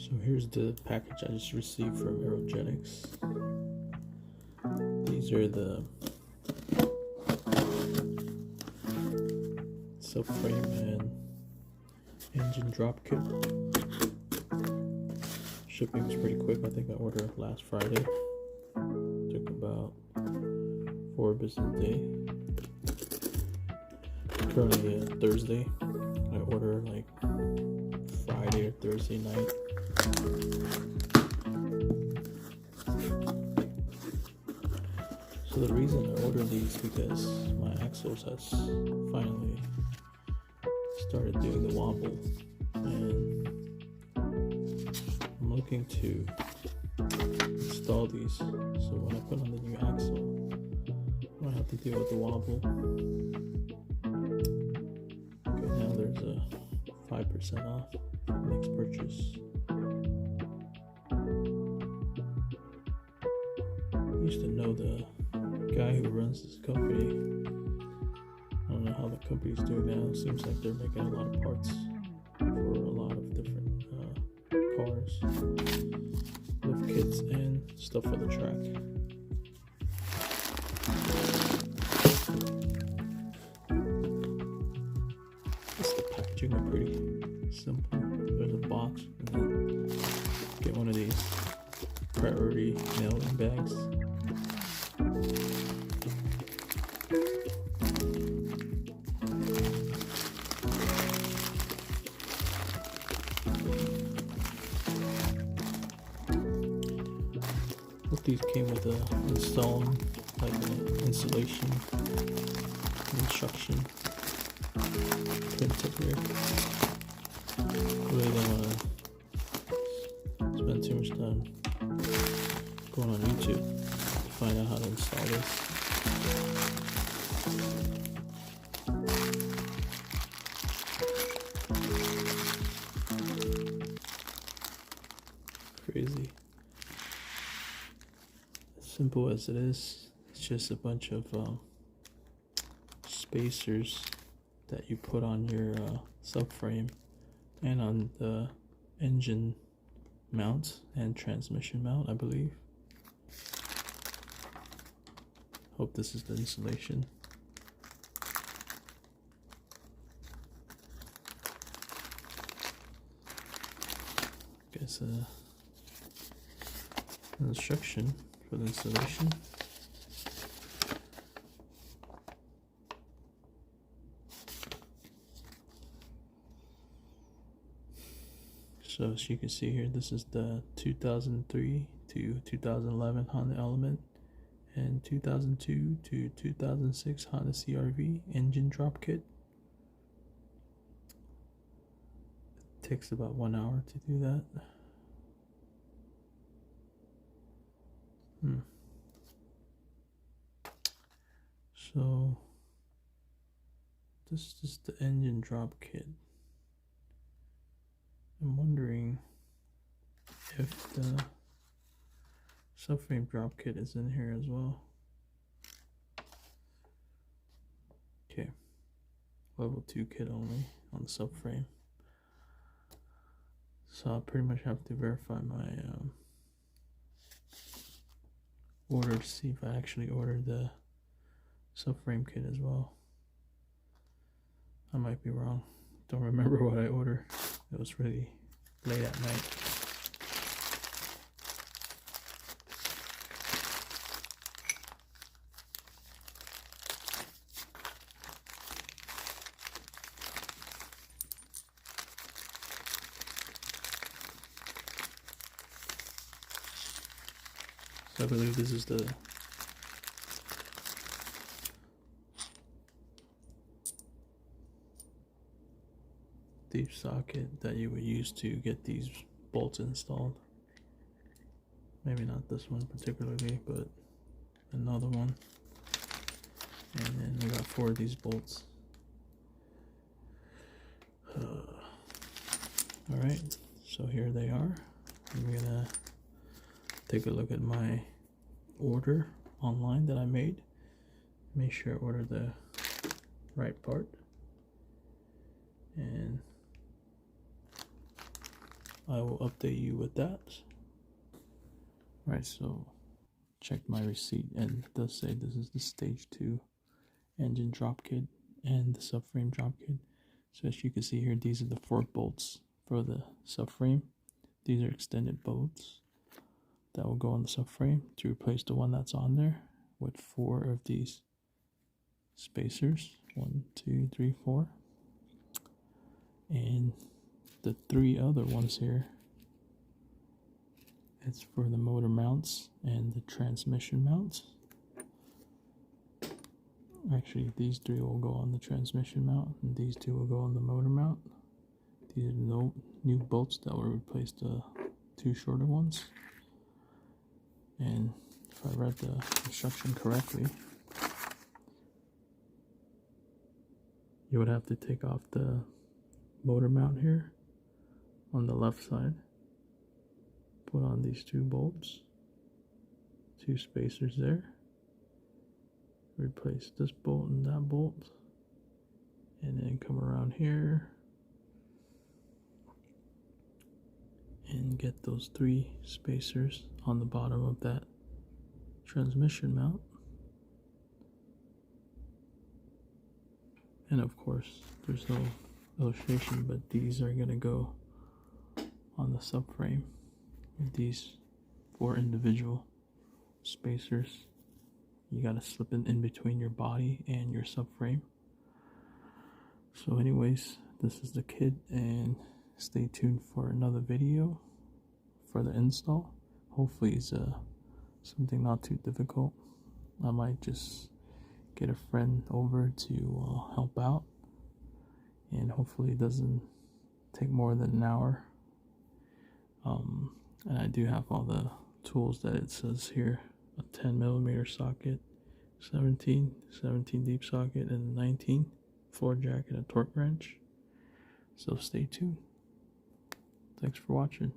So here's the package I just received from Aerogenics. These are the subframe and engine drop kit. Shipping was pretty quick. I think I ordered last Friday. Took about 4 business days. Currently Thursday. I ordered like Friday or Thursday night. So the reason I ordered these because my axles has finally started doing the wobble, and I'm looking to install these so when I put on the new axle I don't have to deal with the wobble. Okay, now there's a 5% off next purchase. I used to know the guy who runs this company. I don't know how the company's doing now. It seems like they're making a lot of parts for a lot of different cars, lift kits and stuff for the track. The packaging are pretty simple. There's a box, and then get one of these priority mail-in bags. What these came with a install, like an installation instruction printed here. Really don't want to spend too much time going on YouTube to find out how to install this. Crazy. As simple as it is, it's just a bunch of spacers that you put on your subframe and on the engine mount and transmission mount, I believe. Hope this is the installation. Guess an instruction for the installation. So as you can see here, this is the 2003 to 2011 Honda Element and 2002 to 2006 Honda CR-V engine drop kit. It takes about 1 hour to do that. So this is the engine drop kit. I'm wondering if the subframe drop kit is in here as well. Okay, level 2 kit only on the subframe. So I'll pretty much have to verify my order to see if I actually ordered the subframe kit as well. I might be wrong. Don't remember what I ordered. It was really late at night. So I believe this is the deep socket that you would use to get these bolts installed. Maybe not this one particularly, but another one. And then we got 4 of these bolts. Alright, so here they are. I'm gonna take a look at my order online that I made. Make sure I order the right part. And I will update you with that. Right, so check my receipt, and it does say this is the stage 2 engine drop kit and the subframe drop kit. So as you can see here, these are the 4 bolts for the subframe. These are extended bolts that will go on the subframe to replace the one that's on there, with 4 of these spacers. 1, 2, 3, 4. And the 3 other ones here, it's for the motor mounts and the transmission mounts. Actually, these 3 will go on the transmission mount, and these 2 will go on the motor mount. These are no new bolts that will replace the 2 shorter ones. And if I read the instruction correctly, you would have to take off the motor mount here on the left side, put on these 2 bolts, 2 spacers there, replace this bolt and that bolt, and then come around here and get those 3 spacers on the bottom of that transmission mount. And of course, there's no illustration, but these are going to go on the subframe with these 4 individual spacers. You got to slip it in between your body and your subframe. So anyways, this is the kit, and stay tuned for another video for the install. Hopefully it's something not too difficult. I might just get a friend over to help out, and hopefully it doesn't take more than an hour. And I do have all the tools that it says here: a 10mm socket, 17 deep socket, and a 19 floor jack and a torque wrench. So stay tuned. Thanks for watching.